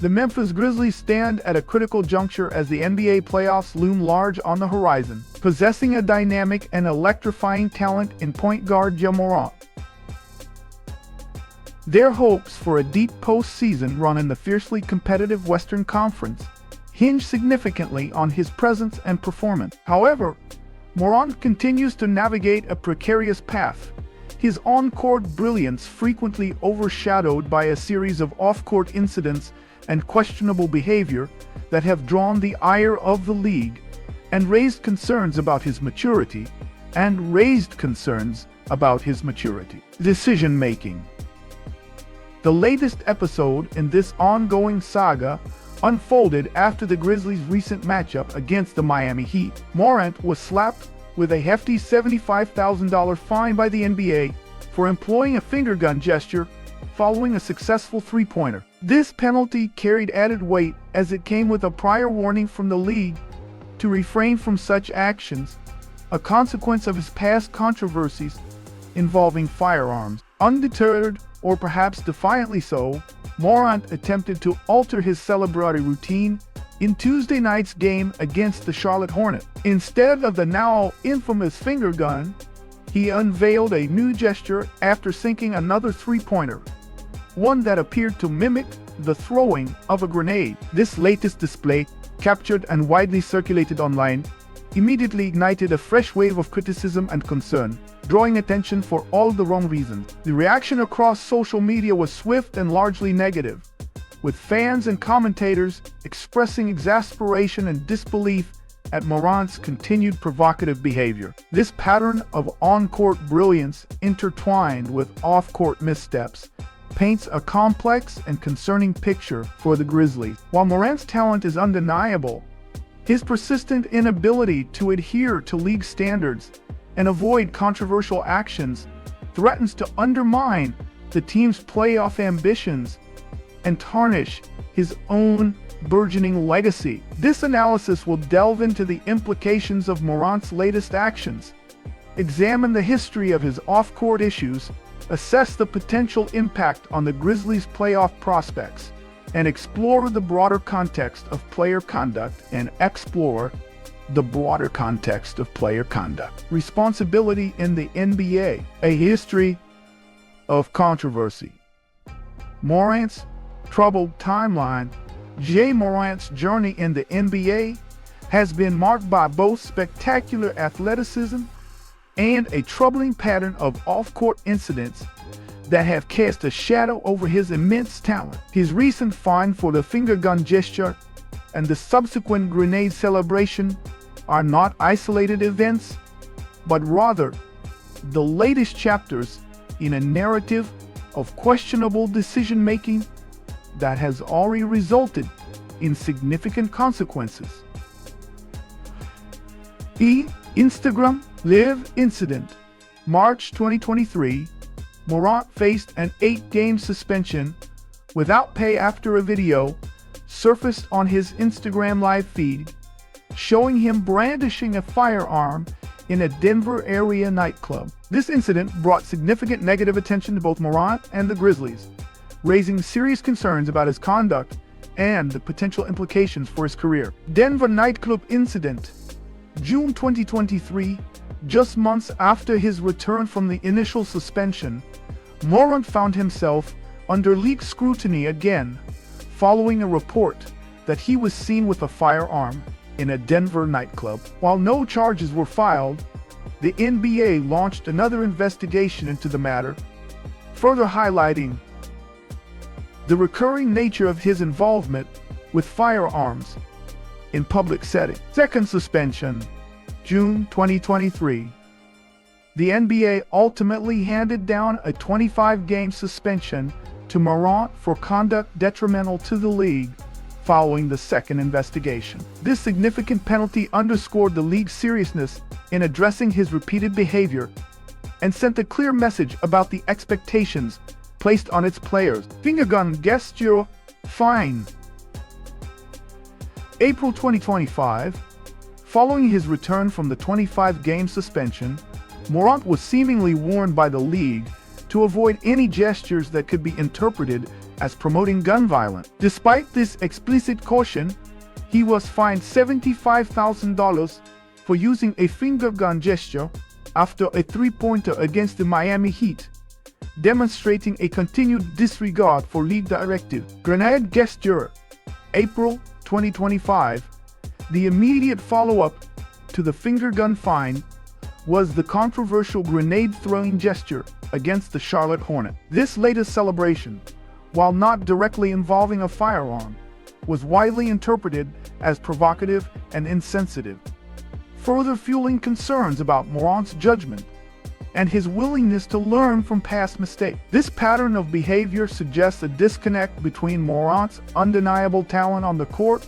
The Memphis Grizzlies stand at a critical juncture as the NBA playoffs loom large on the horizon, possessing a dynamic and electrifying talent in point guard Ja Morant. Their hopes for a deep postseason run in the fiercely competitive Western Conference hinge significantly on his presence and performance. However, Morant continues to navigate a precarious path, his on-court brilliance frequently overshadowed by a series of off-court incidents and questionable behavior that have drawn the ire of the league and raised concerns about his maturity. Decision-making. The latest episode in this ongoing saga unfolded after the Grizzlies' recent matchup against the Miami Heat. Morant was slapped with a hefty $75,000 fine by the NBA for employing a finger gun gesture following a successful three-pointer. This penalty carried added weight as it came with a prior warning from the league to refrain from such actions, a consequence of his past controversies involving firearms. Undeterred, or perhaps defiantly so, Morant attempted to alter his celebratory routine in Tuesday night's game against the Charlotte Hornets. Instead of the now infamous finger gun, he unveiled a new gesture after sinking another three-pointer, one that appeared to mimic the throwing of a grenade. This latest display, captured and widely circulated online, immediately ignited a fresh wave of criticism and concern, drawing attention for all the wrong reasons. The reaction across social media was swift and largely negative, with fans and commentators expressing exasperation and disbelief at Morant's continued provocative behavior. This pattern of on-court brilliance intertwined with off-court missteps paints a complex and concerning picture for the Grizzlies. While Morant's talent is undeniable, his persistent inability to adhere to league standards and avoid controversial actions threatens to undermine the team's playoff ambitions and tarnish his own burgeoning legacy. This analysis will delve into the implications of Morant's latest actions, examine the history of his off-court issues, assess the potential impact on the Grizzlies' playoff prospects, and explore the broader context of player conduct. Responsibility in the NBA, a history of controversy. Morant's troubled timeline. Ja Morant's journey in the NBA has been marked by both spectacular athleticism and a troubling pattern of off-court incidents that have cast a shadow over his immense talent. His recent fine for the finger gun gesture and the subsequent grenade celebration are not isolated events, but rather the latest chapters in a narrative of questionable decision-making that has already resulted in significant consequences. Instagram Live incident. March 2023, Morant faced an 8-game suspension without pay after a video surfaced on his Instagram live feed showing him brandishing a firearm in a Denver area nightclub. This incident brought significant negative attention to both Morant and the Grizzlies, raising serious concerns about his conduct and the potential implications for his career. Denver nightclub incident. June 2023, just months after his return from the initial suspension, Morant found himself under league scrutiny again, following a report that he was seen with a firearm in a Denver nightclub. While no charges were filed, the NBA launched another investigation into the matter, further highlighting the recurring nature of his involvement with firearms in public settings. Second suspension. June 2023. The NBA ultimately handed down a 25-game suspension to Morant for conduct detrimental to the league following the second investigation. This significant penalty underscored the league's seriousness in addressing his repeated behavior and sent a clear message about the expectations placed on its players. Finger gun gesture fine. April 2025. Following his return from the 25-game suspension, Morant was seemingly warned by the league to avoid any gestures that could be interpreted as promoting gun violence. Despite this explicit caution, he was fined $75,000 for using a finger gun gesture after a three-pointer against the Miami Heat, demonstrating a continued disregard for league directive. Grenade gesture, April 2025. The immediate follow-up to the finger gun fine was the controversial grenade-throwing gesture against the Charlotte Hornets. This latest celebration, while not directly involving a firearm, was widely interpreted as provocative and insensitive, further fueling concerns about Morant's judgment and his willingness to learn from past mistakes. This pattern of behavior suggests a disconnect between Morant's undeniable talent on the court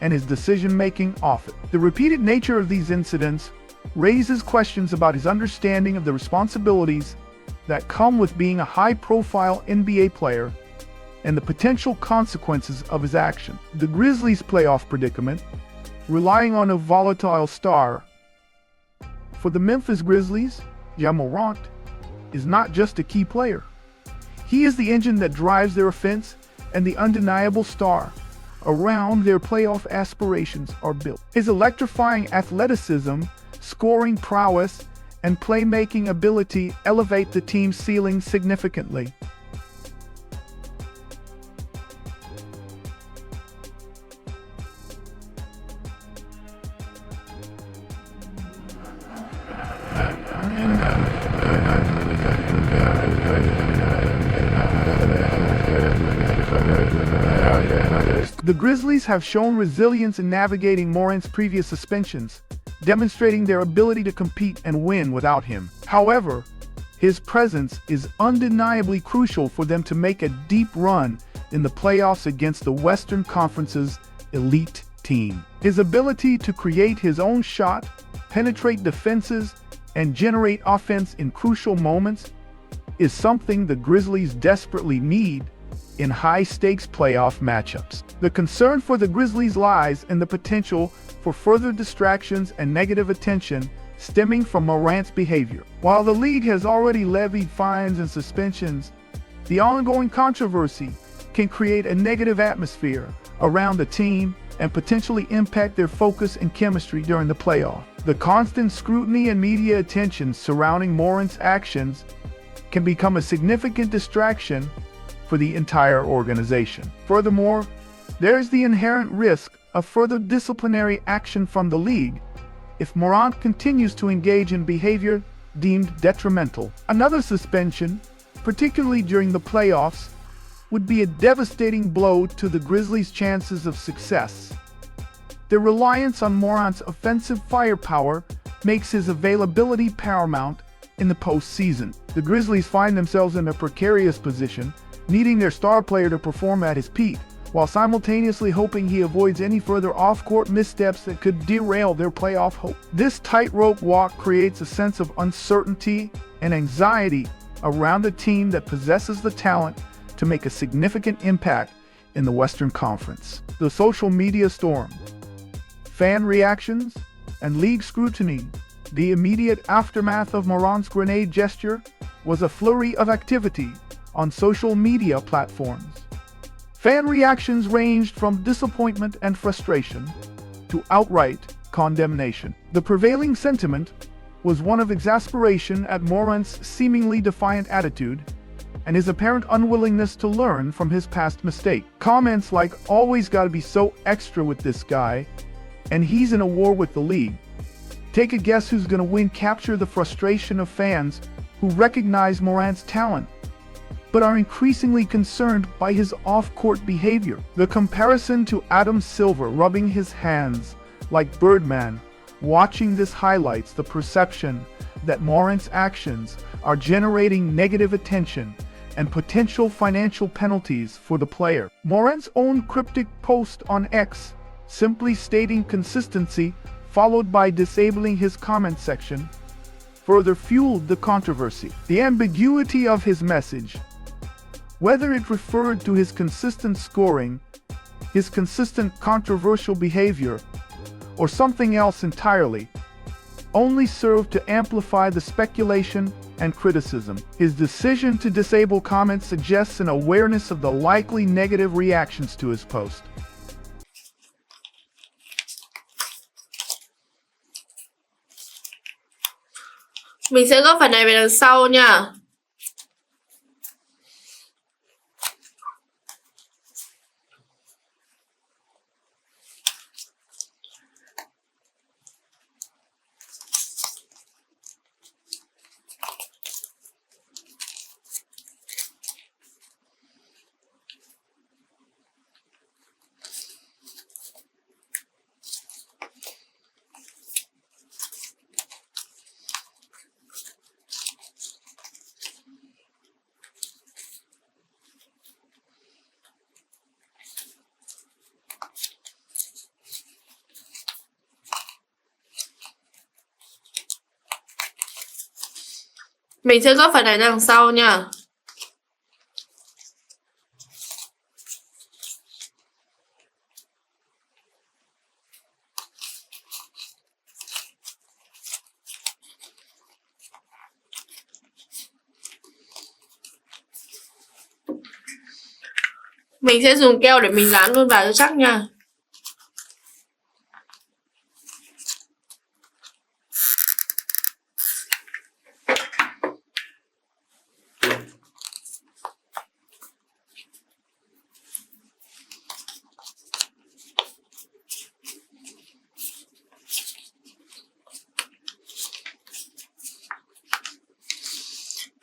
and his decision-making off it. The repeated nature of these incidents raises questions about his understanding of the responsibilities that come with being a high-profile NBA player and the potential consequences of his action. The Grizzlies' playoff predicament, relying on a volatile star. For the Memphis Grizzlies, Morant is not just a key player. He is the engine that drives their offense and the undeniable star around their playoff aspirations are built. His electrifying athleticism, scoring prowess, and playmaking ability elevate the team's ceiling significantly. The Grizzlies have shown resilience in navigating Morant's previous suspensions, demonstrating their ability to compete and win without him. However, his presence is undeniably crucial for them to make a deep run in the playoffs against the Western Conference's elite team. His ability to create his own shot, penetrate defenses, and generate offense in crucial moments is something the Grizzlies desperately need in high-stakes playoff matchups. The concern for the Grizzlies lies in the potential for further distractions and negative attention stemming from Morant's behavior. While the league has already levied fines and suspensions, the ongoing controversy can create a negative atmosphere around the team and potentially impact their focus and chemistry during the playoff. The constant scrutiny and media attention surrounding Morant's actions can become a significant distraction for the entire organization. Furthermore, there is the inherent risk of further disciplinary action from the league if Morant continues to engage in behavior deemed detrimental. Another suspension, particularly during the playoffs, would be a devastating blow to the Grizzlies' chances of success. Their reliance on Morant's offensive firepower makes his availability paramount in the postseason. The Grizzlies find themselves in a precarious position, needing their star player to perform at his peak, while simultaneously hoping he avoids any further off-court missteps that could derail their playoff hope. This tightrope walk creates a sense of uncertainty and anxiety around a team that possesses the talent to make a significant impact in the Western Conference. The social media storm, fan reactions, and league scrutiny. The immediate aftermath of Morant's grenade gesture was a flurry of activity on social media platforms. Fan reactions ranged from disappointment and frustration to outright condemnation. The prevailing sentiment was one of exasperation at Morant's seemingly defiant attitude and his apparent unwillingness to learn from his past mistake. Comments like, "Always gotta be so extra with this guy," and "He's in a war with the league. Take a guess who's gonna win," capture the frustration of fans who recognize Morant's talent but are increasingly concerned by his off-court behavior. The comparison to Adam Silver rubbing his hands like Birdman watching this highlights the perception that Morant's actions are generating negative attention and potential financial penalties for the player. Morant's own cryptic post on X, simply stating consistency followed by disabling his comment section, further fueled the controversy. The ambiguity of his message, whether it referred to his consistent scoring, his consistent controversial behavior, or something else entirely, only served to amplify the speculation and criticism. His decision to disable comments suggests an awareness of the likely negative reactions to his post. Mình sẽ gấp phần này về đằng sau nha. Mình sẽ gấp phần này đằng sau nha. Mình sẽ dùng keo để mình dán luôn vào cho chắc nha.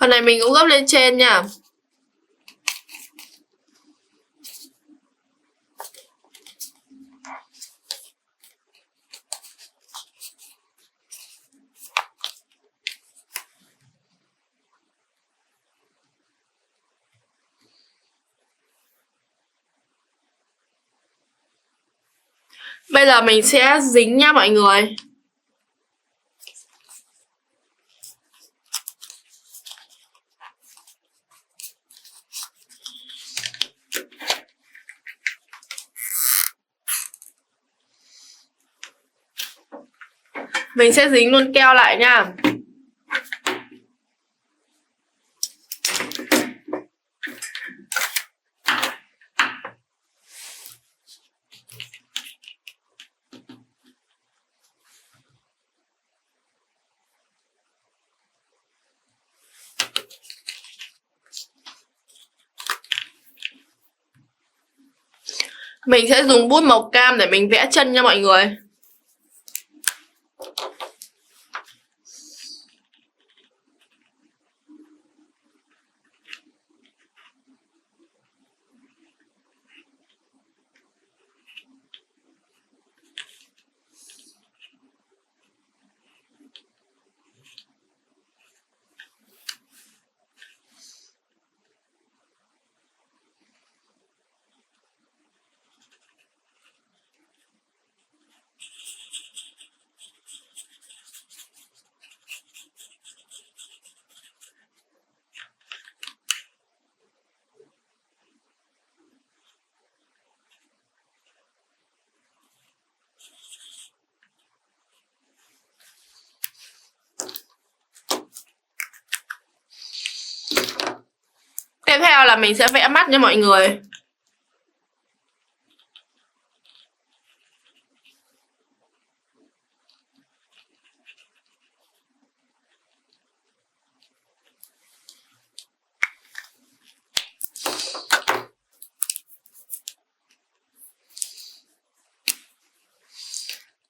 Phần này mình cũng gấp lên trên nha. Bây giờ mình sẽ dính nha mọi người. Mình sẽ dính luôn keo lại nha. Mình sẽ dùng bút màu cam để mình vẽ chân nha mọi người. Tiếp theo là mình sẽ vẽ mắt nha mọi người.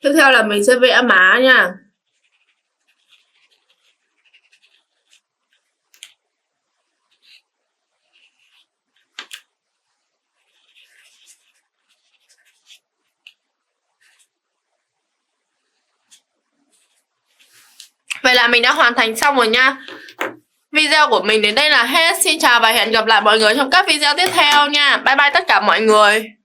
Tiếp theo là mình sẽ vẽ má nha. Vậy là mình đã hoàn thành xong rồi nha. Video của mình đến đây là hết. Xin chào và hẹn gặp lại mọi người trong các video tiếp theo nha. Bye bye tất cả mọi người.